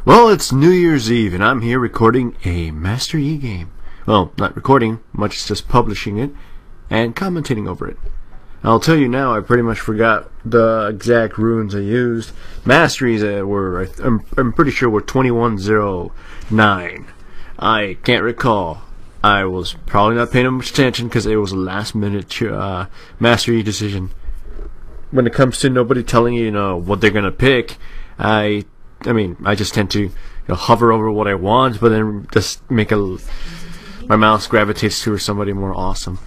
Well, it's New Year's Eve, and I'm here recording a Master Yi game. Well, not recording, much as just publishing it and commentating over it. I'll tell you now, I pretty much forgot the exact runes I used. Masteries were, I'm pretty sure, were 2109. I can't recall. I was probably not paying much attention because it was a last-minute Mastery decision. When it comes to nobody telling you, what they're gonna pick, I just tend to hover over what I want, but then just make my mouse gravitates to somebody more awesome.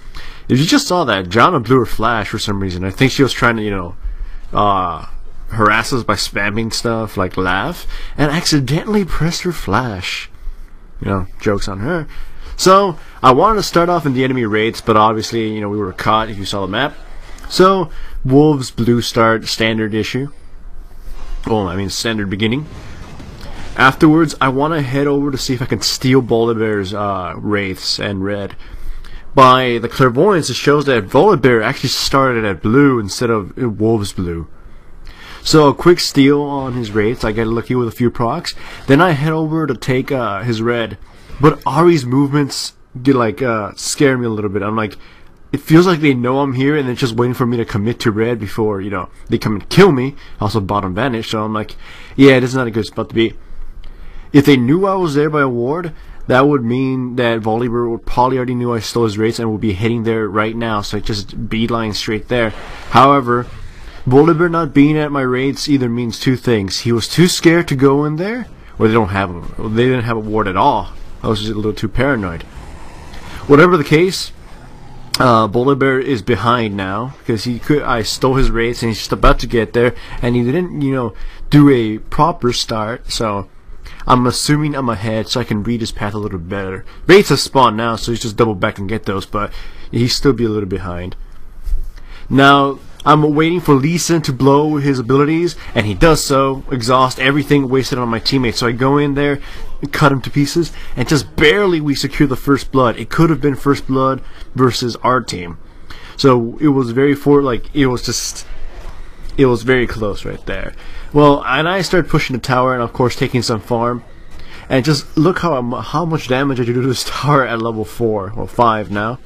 If you just saw that, Jana blew her flash for some reason. I think she was trying to, harass us by spamming stuff like laugh, and accidentally pressed her flash. Joke's on her. So, I wanted to start off in the enemy raids, but obviously, we were caught if you saw the map. So, Wolves blue start, standard issue. Well, standard beginning. Afterwards, I want to head over to see if I can steal Volibear's wraiths and red. By the clairvoyance, it shows that Volibear actually started at blue instead of Wolves blue. So a quick steal on his wraiths, I get lucky with a few procs. Then I head over to take his red. But Ahri's movements get scare me a little bit. I'm like, it feels like they know I'm here and they're just waiting for me to commit to red before, they come and kill me. Also bottom vanish, so I'm like, yeah, this is not a good spot to be. If they knew I was there by a ward, that would mean that Volibear would probably already knew I stole his wraiths and would be heading there right now, so I just beeline straight there. However, Volibear not being at my raids either means two things. He was too scared to go in there, or they didn't have a ward at all. I was just a little too paranoid. Whatever the case, Volibear is behind now because I stole his wraiths and he's just about to get there, and he didn't, do a proper start. So I'm assuming I'm ahead, so I can read his path a little better. Wraiths have spawned now, so he's just double back and get those, but he'll still be a little behind. Now I'm waiting for Lee Sin to blow his abilities, and he does so. Exhaust everything wasted on my teammates. So I go in there, cut him to pieces, and just barely we secure the first blood. It could have been first blood versus our team. So it was very it was very close right there. Well, and I started pushing the tower and of course taking some farm. And just look how much damage I do to this tower at level 4 or 5 now.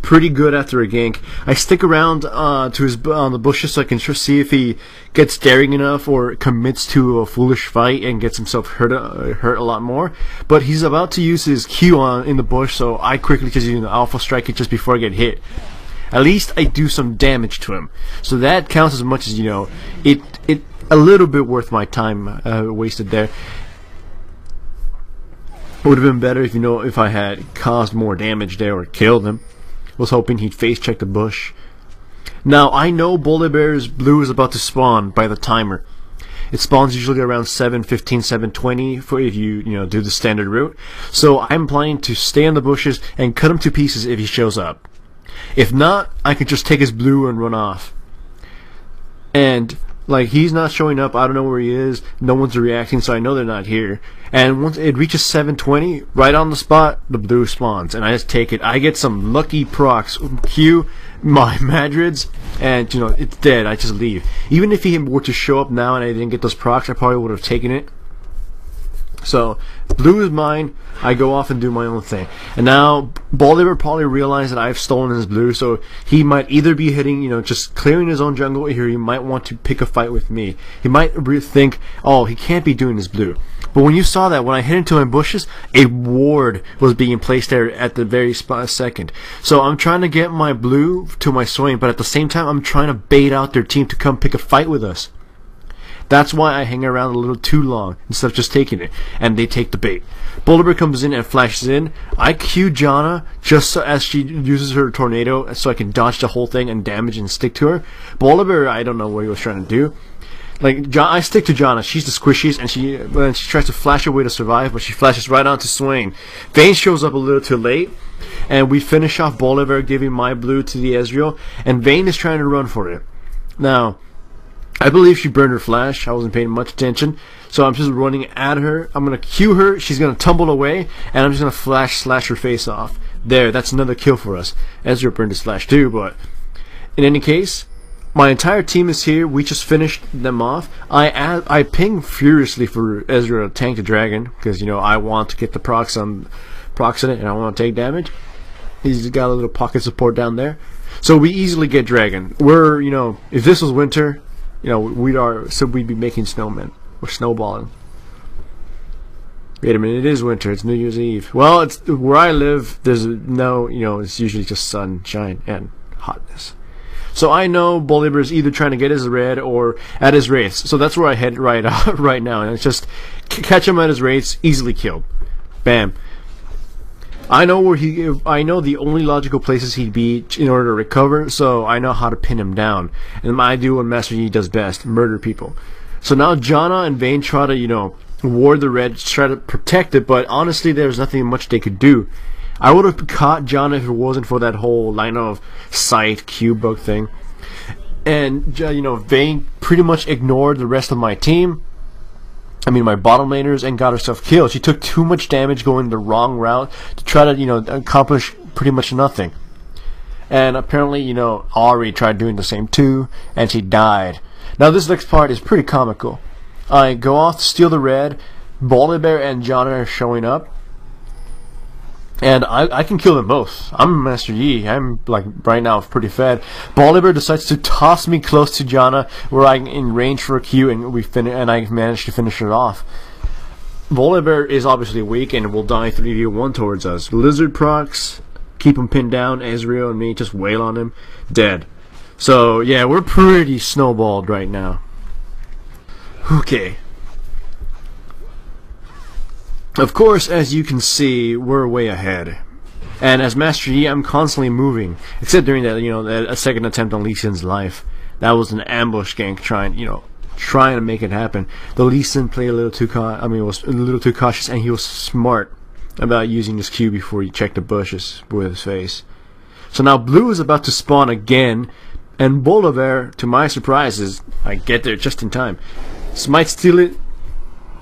Pretty good after a gank. I stick around on the bushes so I can see if he gets daring enough or commits to a foolish fight and gets himself hurt a lot more. But he's about to use his Q in the bush, so I quickly just alpha strike it just before I get hit. At least I do some damage to him, so that counts as much as it a little bit worth my time wasted there. Would have been better if I had caused more damage there or killed him. Was hoping he'd face check the bush. Now I know Volibear's blue is about to spawn by the timer. It spawns usually around 7:15, 7:20 for if you do the standard route. So I'm planning to stay in the bushes and cut him to pieces if he shows up. If not, I can just take his blue and run off. And he's not showing up, I don't know where he is, no one's reacting, so I know they're not here. And once it reaches 7:20, right on the spot, the blue spawns, and I just take it. I get some lucky procs, Q my Madrids, and it's dead. I just leave. Even if he were to show up now and I didn't get those procs, I probably would have taken it. So blue is mine. I go off and do my own thing. And now Volibear probably realized that I've stolen his blue, so he might either be hitting, just clearing his own jungle, or he might want to pick a fight with me. He might think, oh, he can't be doing his blue. But when you saw that, when I hit into my bushes, a ward was being placed there at the very second. So I'm trying to get my blue to my Swain, but at the same time I'm trying to bait out their team to come pick a fight with us. That's why I hang around a little too long instead of just taking it, and they take the bait. Volibear comes in and flashes in. I Q Jana just so as she uses her tornado so I can dodge the whole thing and damage and stick to her. Volibear, I don't know what he was trying to do. I stick to Jana. She's the squishiest, and she tries to flash away to survive, but she flashes right onto Swain. Vayne shows up a little too late, and we finish off Volibear giving my blue to the Ezreal, and Vayne is trying to run for it. Now, I believe she burned her flash. I wasn't paying much attention, so I'm just running at her. I'm gonna Q her. She's gonna tumble away, and I'm just gonna slash her face off. There, that's another kill for us. Ezreal burned his flash too, but in any case, my entire team is here. We just finished them off. I ping furiously for Ezreal to tank the dragon because, you know, I want to get the procs on it and I want to take damage. He's got a little pocket support down there, so we easily get dragon. We're, you know, if this was winter, you know, we'd be making snowmen. We're snowballing. Wait a minute, it is winter. It's New Year's Eve. Well, it's where I live. There's no, you know, it's usually just sunshine and hotness. So I know Bolivar is either trying to get his red or at his wraiths. So that's where I head right now. And it's just catch him at his wraiths, easily killed. Bam. I know the only logical places he'd be in order to recover, so I know how to pin him down. And I do what Master Yi does best, murder people. So now Janna and Vayne try to, you know, ward the red, try to protect it, but honestly there's nothing much they could do. I would have caught Janna if it wasn't for that whole line of sight cube bug thing. And, you know, Vayne pretty much ignored the rest of my team. I mean, my bottom laners, and got herself killed. She took too much damage going the wrong route to try to, you know, accomplish pretty much nothing. And apparently, you know, Ahri tried doing the same too, and she died. Now this next part is pretty comical. I go off to steal the red, Bolivar and Janna are showing up, and I can kill them both. I'm Master Yi. I'm, like, right now pretty fed. Bolivar decides to toss me close to Janna, where I'm in range for a Q, and I managed to finish it off. Bolivar is obviously weak and will die 3v1 towards us. Lizard procs, keep him pinned down. Ezreal and me just wail on him, dead. So yeah, we're pretty snowballed right now. Okay. Of course, as you can see, we're way ahead. And as Master Yi, I'm constantly moving. Except during that, you know, a second attempt on Lee Sin's life. That was an ambush gank trying to make it happen. The Lee Sin played was a little too cautious, and he was smart about using his Q before he checked the bushes with his face. So now blue is about to spawn again, and Bolivar, to my surprise, I get there just in time. Might steal it.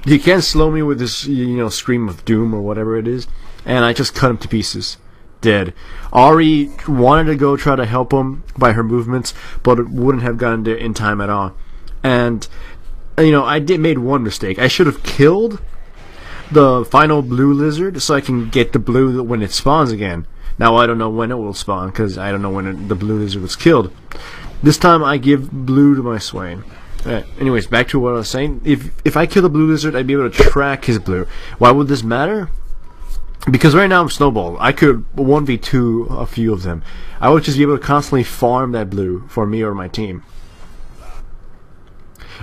He can't slow me with this, you know, scream of doom or whatever it is, and I just cut him to pieces, dead. Ahri wanted to go try to help him by her movements, but it wouldn't have gotten there in time at all. And, you know, I made one mistake. I should have killed the final blue lizard so I can get the blue when it spawns again. Now I don't know when it will spawn because I don't know when the blue lizard was killed. This time I give blue to my Swain. Anyways, back to what I was saying. If I kill the blue lizard, I'd be able to track his blue. Why would this matter? Because right now I'm snowballed. I could 1v2 a few of them. I would just be able to constantly farm that blue for me or my team.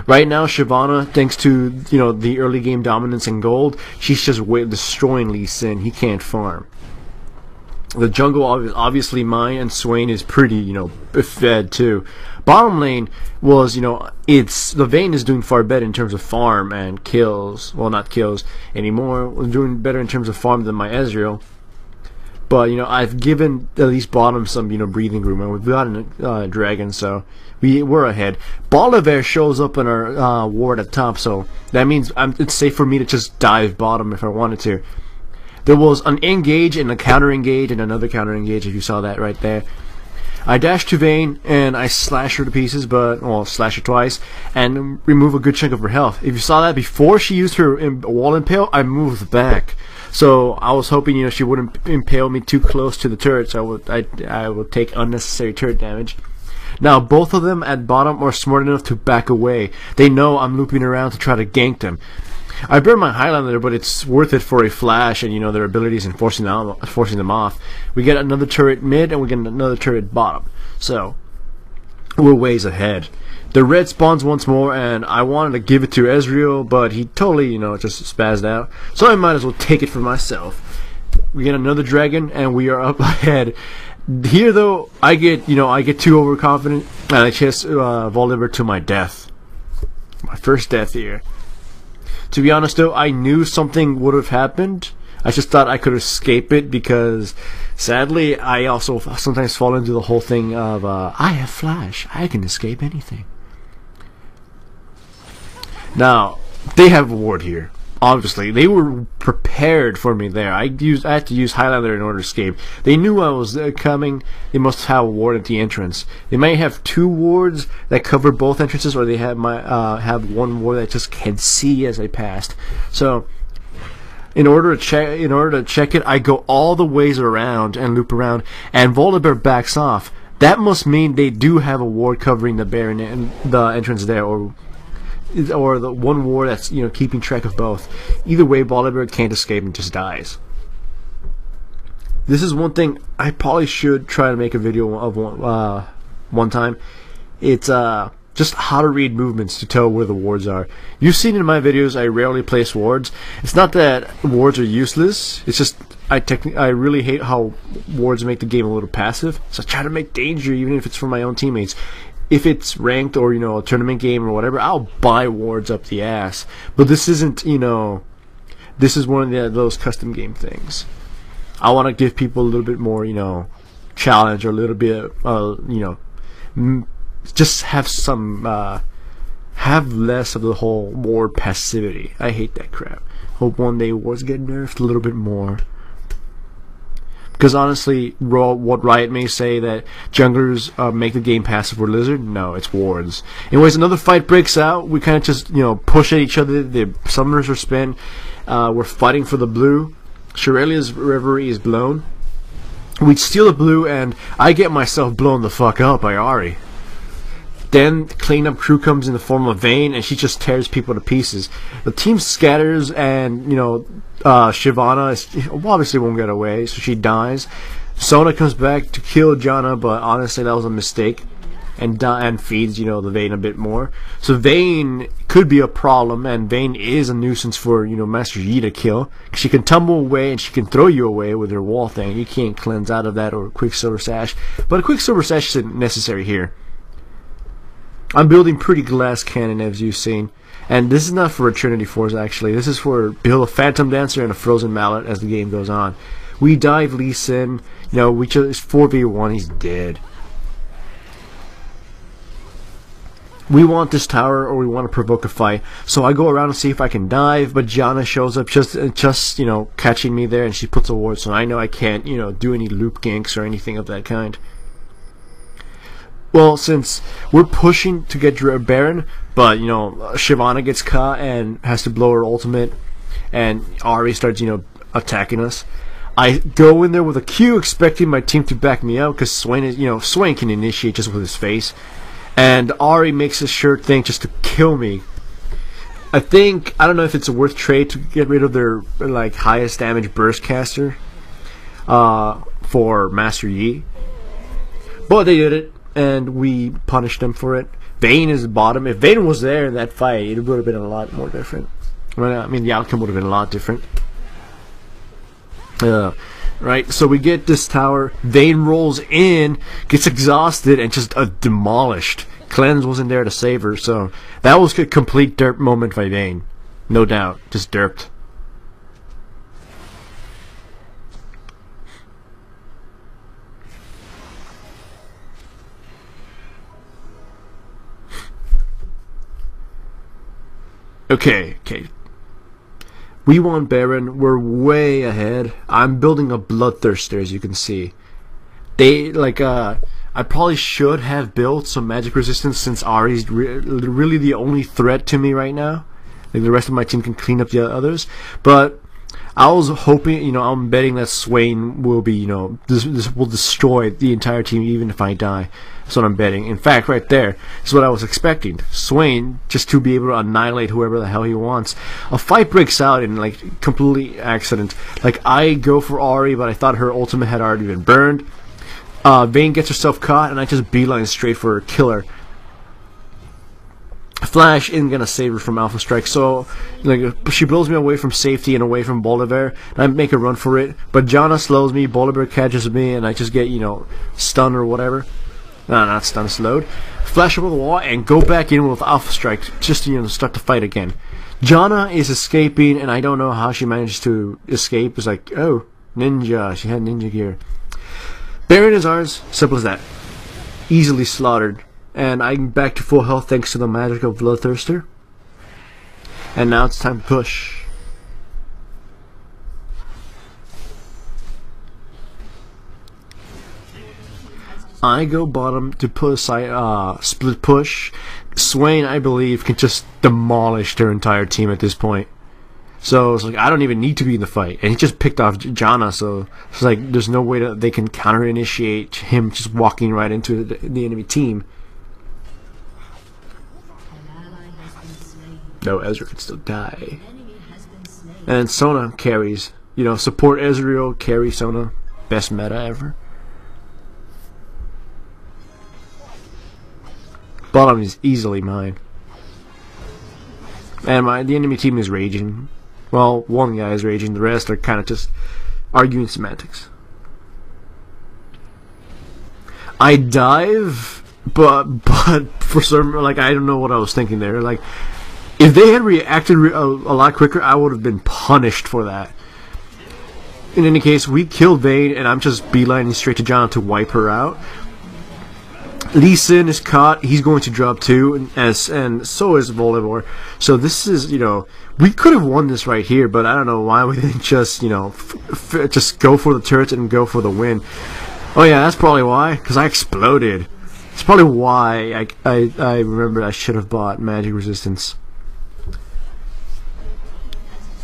Right now, Shyvana, thanks to, you know, the early game dominance in gold, she's just destroying Lee Sin. He can't farm. The jungle, obviously mine, and Swain is pretty, you know, fed too. Bottom lane was, you know, the Vayne is doing far better in terms of farm and kills. Well, not kills anymore. We're doing better in terms of farm than my Ezreal. But, you know, I've given at least bottom some, you know, breathing room, and we've gotten a dragon, so we're ahead. Bolivar shows up in our ward at top, so that means it's safe for me to just dive bottom if I wanted to. There was an engage and a counter engage and another counter engage, if you saw that right there. I dash to Vayne and I slash her to pieces, slash her twice and remove a good chunk of her health. If you saw that before she used her wall impale, I moved back. So I was hoping, you know, she wouldn't impale me too close to the turret, so I would take unnecessary turret damage. Now both of them at bottom are smart enough to back away. They know I'm looping around to try to gank them. I burned my Highlander, but it's worth it for a flash and, you know, their abilities and forcing them off. We get another turret mid and we get another turret bottom. So we're ways ahead. The red spawns once more, and I wanted to give it to Ezreal, but he totally, you know, just spazzed out. So I might as well take it for myself. We get another dragon, and we are up ahead. Here, though, I get too overconfident, and I chase Bolivar to my death. My first death here. To be honest, though, I knew something would have happened. I just thought I could escape it because, sadly, I also sometimes fall into the whole thing of, I have flash. I can escape anything. Now, they have a ward here. Obviously, they were prepared for me there. I had to use Highlander in order to escape. They knew I was coming. They must have a ward at the entrance. They might have 2 wards that cover both entrances, or they have have 1 ward that just can see as I passed. So, in order to check it, I go all the ways around and loop around, and Volibear backs off. That must mean they do have a ward covering the Baron and the entrance there, or the 1 ward that's keeping track of both. Either way, Volibear can't escape and just dies. This is one thing I probably should try to make a video of one time. It's just how to read movements to tell where the wards are. You've seen in my videos I rarely place wards. It's not that wards are useless. It's just I really hate how wards make the game a little passive. So I try to make danger even if it's for my own teammates. If it's ranked or a tournament game or whatever, I'll buy wards up the ass. But this isn't this is one of those custom game things. I want to give people a little bit more challenge, or a little bit just have some have less of the whole ward passivity. I hate that crap. Hope one day wards get nerfed a little bit more. Because honestly, what Riot may say that junglers make the game passive for Lizard, no, it's wards. Anyways, another fight breaks out. We kind of just push at each other. The summoners are spent. We're fighting for the blue. Shirelia's Reverie is blown. We steal the blue, and I get myself blown the fuck up by Ahri. Then cleanup crew comes in the form of Vayne, and she just tears people to pieces. The team scatters, and Shyvana obviously won't get away, so she dies. Sona comes back to kill Janna, but honestly that was a mistake, and feeds the Vayne a bit more. So Vayne could be a problem, and Vayne is a nuisance for Master Yi to kill. She can tumble away and she can throw you away with her wall thing. You can't cleanse out of that, or Quicksilver Sash, but a Quicksilver Sash isn't necessary here. I'm building pretty glass cannon, as you've seen, and this is not for a Trinity Force actually. This is for build a Phantom Dancer and a Frozen Mallet as the game goes on. We dive Lee Sin, we just 4v1, he's dead. We want this tower, or we want to provoke a fight, so I go around and see if I can dive, but Janna shows up just catching me there, and she puts a ward, so I know I can't do any loop ganks or anything of that kind. Well, since we're pushing to get Baron, but Shyvana gets caught and has to blow her ultimate, and Ahri starts attacking us. I go in there with a Q, expecting my team to back me up, because Swain can initiate just with his face, and Ahri makes a sure thing just to kill me. I don't know if it's a worth trade to get rid of their highest damage burst caster for Master Yi, but they did it. And we punished them for it. Vayne is the bottom. If Vayne was there in that fight, it would have been a lot more different. I mean, the outcome would have been a lot different. Right, so we get this tower. Vayne rolls in, gets exhausted, and just demolished. Cleanse wasn't there to save her, so that was a complete derp moment by Vayne. No doubt, just derped. Okay. We want Baron. We're way ahead. I'm building a Bloodthirster, as you can see. I probably should have built some magic resistance, since Ahri's really the only threat to me right now. The rest of my team can clean up the others. But I was hoping, I'm betting that Swain will be, this will destroy the entire team even if I die. That's what I'm betting. In fact, right there is what I was expecting. Swain just to be able to annihilate whoever the hell he wants. A fight breaks out in completely accident. I go for Ahri, but I thought her ultimate had already been burned. Vayne gets herself caught, and I just beeline straight for her killer. Flash isn't gonna save her from Alpha Strike, so she blows me away from safety and away from Volibear, and I make a run for it, but Janna slows me, Volibear catches me, and I just get stunned or whatever. No, not stunned, slowed. Flash over the wall and go back in with Alpha Strike just to start the fight again. Janna is escaping, and I don't know how she managed to escape. It's oh, ninja, she had ninja gear. Baron is ours, simple as that. Easily slaughtered. And I'm back to full health thanks to the magic of Bloodthirster. And now it's time to push. I go bottom to push split push. Swain, I believe, can just demolish their entire team at this point. So it's like I don't even need to be in the fight, and he just picked off Janna. So it's like there's no way that they can counter initiate him just walking right into the enemy team. No, Ezreal can still die. And Sona carries. You know, support Ezreal, carry Sona. Best meta ever. Bottom is easily mine. And the enemy team is raging. Well, one guy is raging, the rest are kind of just arguing semantics. I dive, but for some, like, I don't know what I was thinking there. Like, if they had reacted a lot quicker, I would have been punished for that. In any case, we killed Vayne, and I'm just beelining straight to Janna to wipe her out. Lee Sin is caught. He's going to drop too, and so is Volibear. So this is, you know, we could have won this right here, but I don't know why we didn't just, you know, just go for the turrets and go for the win. Oh yeah, that's probably why, because I exploded. It's probably why I remember I should have bought magic resistance.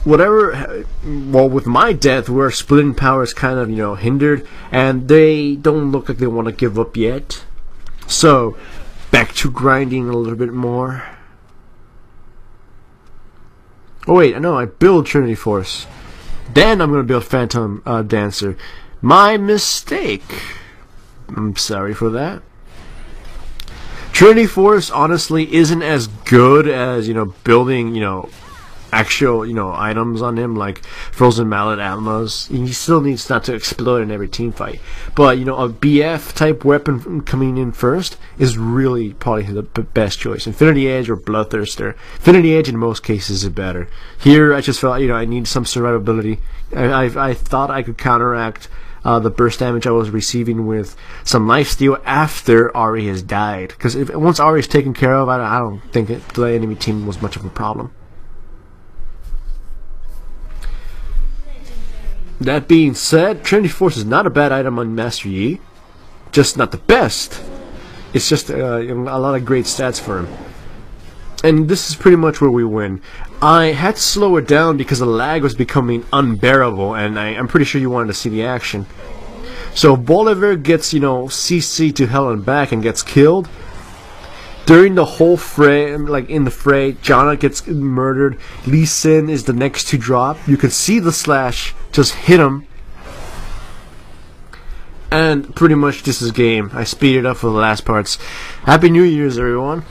Whatever, well, with my death, where splitting power is kind of, you know, hindered, and they don't look like they want to give up yet. So, back to grinding a little bit more. Oh wait, no, I build Trinity Force. Then I'm going to build Phantom Dancer. My mistake. I'm sorry for that. Trinity Force, honestly, isn't as good as, you know, building, you know, actual, you know, items on him, like Frozen Mallet Atmos. He still needs not to explode in every team fight. But, you know, a BF type weapon coming in first is really probably the best choice. Infinity Edge or Bloodthirster. Infinity Edge in most cases is better. Here, I just felt, you know, I need some survivability. I thought I could counteract the burst damage I was receiving with some lifesteal after Ahri has died. Because once Ahri is taken care of, I don't think the enemy team was much of a problem. That being said, Trinity Force is not a bad item on Master Yi. Just not the best. It's just a lot of great stats for him. And this is pretty much where we win. I had to slow it down because the lag was becoming unbearable, and I'm pretty sure you wanted to see the action. So Volibear gets, you know, CC to hell and back and gets killed. During the whole fray, like in the fray, Janna gets murdered. Lee Sin is the next to drop. You can see the slash just hit him. And pretty much this is game. I speeded up for the last parts. Happy New Year's, everyone.